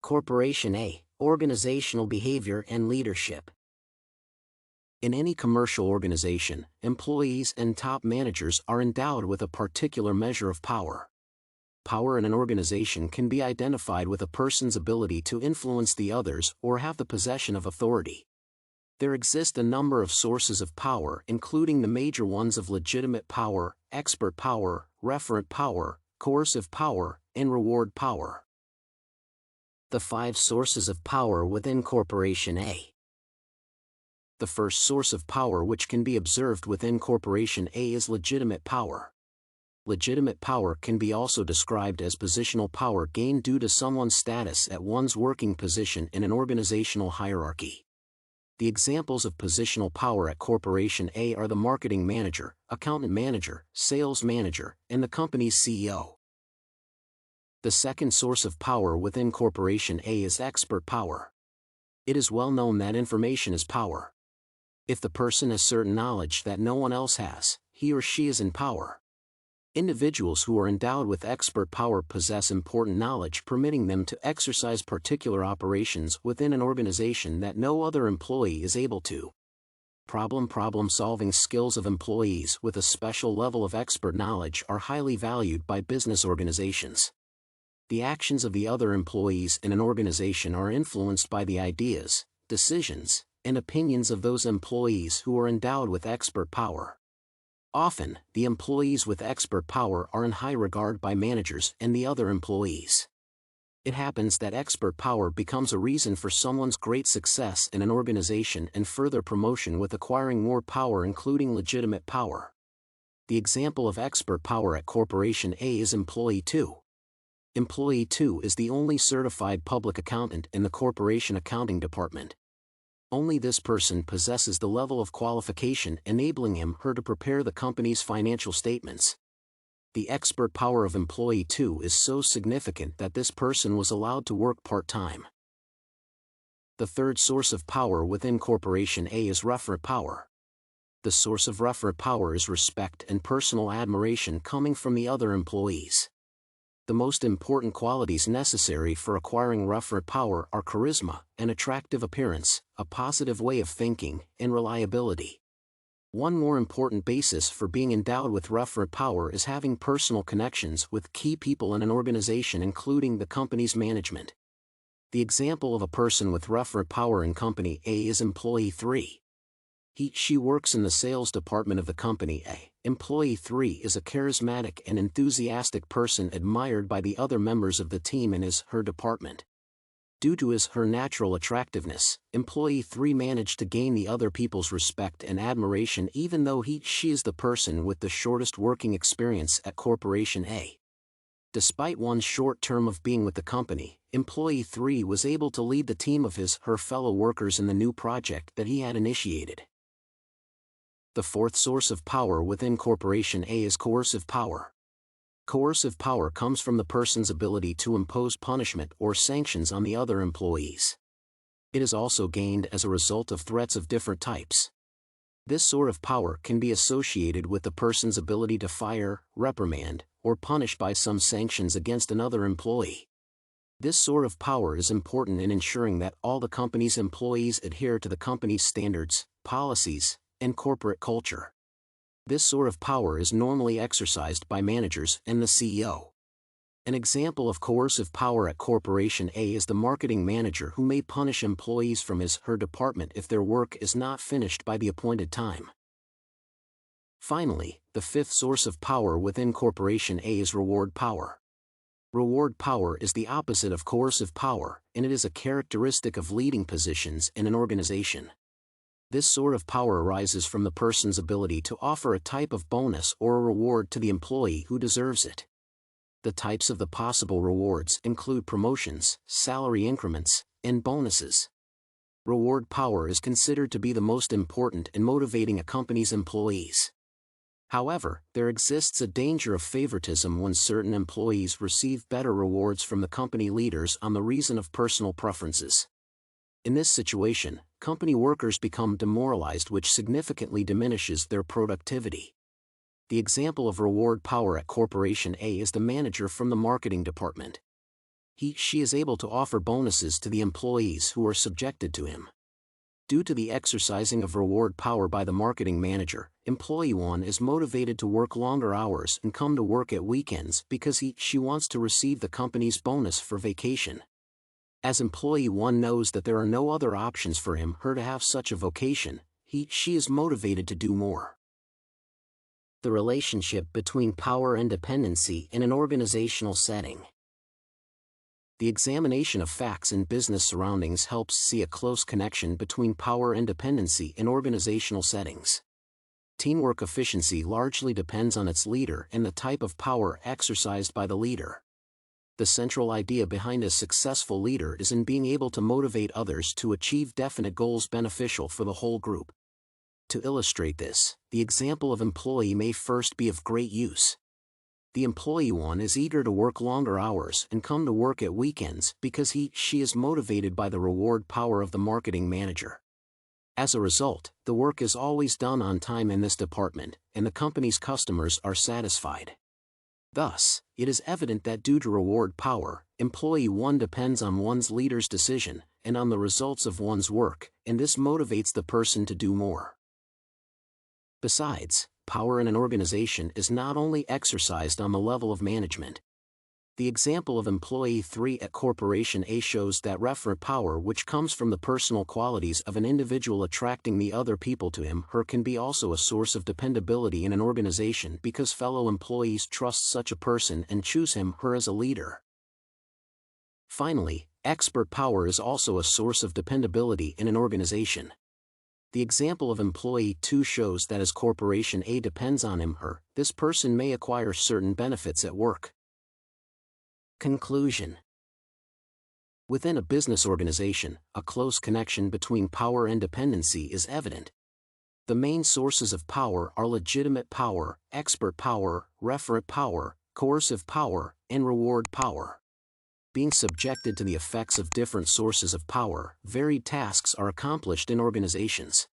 Corporation A, organizational behavior and leadership. In any commercial organization, employees and top managers are endowed with a particular measure of power. Power in an organization can be identified with a person's ability to influence the others or have the possession of authority. There exist a number of sources of power, including the major ones of legitimate power, expert power, referent power, coercive power, and reward power. The 5 sources of power within Corporation A. The first source of power which can be observed within Corporation A is legitimate power. Legitimate power can be also described as positional power gained due to someone's status at one's working position in an organizational hierarchy. The examples of positional power at Corporation A are the marketing manager, accountant manager, sales manager, and the company's CEO. The second source of power within Corporation A is expert power. It is well known that information is power. If the person has certain knowledge that no one else has, he or she is in power. Individuals who are endowed with expert power possess important knowledge permitting them to exercise particular operations within an organization that no other employee is able to. Problem-solving skills of employees with a special level of expert knowledge are highly valued by business organizations. The actions of the other employees in an organization are influenced by the ideas, decisions, and opinions of those employees who are endowed with expert power. Often, the employees with expert power are in high regard by managers and the other employees. It happens that expert power becomes a reason for someone's great success in an organization and further promotion with acquiring more power, including legitimate power. The example of expert power at Corporation A is Employee 2. Employee 2 is the only certified public accountant in the corporation accounting department. Only this person possesses the level of qualification enabling him/her to prepare the company's financial statements. The expert power of Employee 2 is so significant that this person was allowed to work part-time. The third source of power within Corporation A is referent power. The source of referent power is respect and personal admiration coming from the other employees. The most important qualities necessary for acquiring referent power are charisma, an attractive appearance, a positive way of thinking, and reliability. One more important basis for being endowed with referent power is having personal connections with key people in an organization, including the company's management. The example of a person with referent power in Company A is Employee 3. She works in the sales department of the Company A. Employee 3 is a charismatic and enthusiastic person admired by the other members of the team in his/her department. Due to his/her natural attractiveness, Employee 3 managed to gain the other people's respect and admiration even though she is the person with the shortest working experience at Corporation A. Despite one short term of being with the company, Employee 3 was able to lead the team of his/her fellow workers in the new project that he had initiated. The fourth source of power within Corporation A is coercive power. Coercive power comes from the person's ability to impose punishment or sanctions on the other employees. It is also gained as a result of threats of different types. This sort of power can be associated with the person's ability to fire, reprimand, or punish by some sanctions against another employee. This sort of power is important in ensuring that all the company's employees adhere to the company's standards, policies, and corporate culture. This sort of power is normally exercised by managers and the CEO. An example of coercive power at Corporation A is the marketing manager who may punish employees from his/her department if their work is not finished by the appointed time. Finally, the fifth source of power within Corporation A is reward power. Reward power is the opposite of coercive power, and it is a characteristic of leading positions in an organization. This sort of power arises from the person's ability to offer a type of bonus or a reward to the employee who deserves it. The types of the possible rewards include promotions, salary increments, and bonuses. Reward power is considered to be the most important in motivating a company's employees. However, there exists a danger of favoritism when certain employees receive better rewards from the company leaders on the reason of personal preferences. In this situation, company workers become demoralized, which significantly diminishes their productivity. The example of reward power at Corporation A is the manager from the marketing department. she is able to offer bonuses to the employees who are subjected to him. Due to the exercising of reward power by the marketing manager, employee 1 is motivated to work longer hours and come to work at weekends because she wants to receive the company's bonus for vacation. As employee 1 knows that there are no other options for her to have such a vacation, she is motivated to do more. The relationship between power and dependency in an organizational setting. The examination of facts in business surroundings helps see a close connection between power and dependency in organizational settings. Teamwork efficiency largely depends on its leader and the type of power exercised by the leader. The central idea behind a successful leader is in being able to motivate others to achieve definite goals beneficial for the whole group. To illustrate this, the example of employee may first be of great use. The employee 1 is eager to work longer hours and come to work at weekends because she is motivated by the reward power of the marketing manager. As a result, the work is always done on time in this department, and the company's customers are satisfied. Thus, it is evident that due to reward power, employee 1 depends on one's leader's decision and on the results of one's work, and this motivates the person to do more. Besides, power in an organization is not only exercised on the level of management. The example of employee 3 at Corporation A shows that referent power, which comes from the personal qualities of an individual attracting the other people to him/her, can be also a source of dependability in an organization because fellow employees trust such a person and choose him/her as a leader. Finally, expert power is also a source of dependability in an organization. The example of employee 2 shows that as Corporation A depends on him/her, this person may acquire certain benefits at work. Conclusion. Within a business organization, a close connection between power and dependency is evident. The main sources of power are legitimate power, expert power, referent power, coercive power, and reward power. Being subjected to the effects of different sources of power, varied tasks are accomplished in organizations.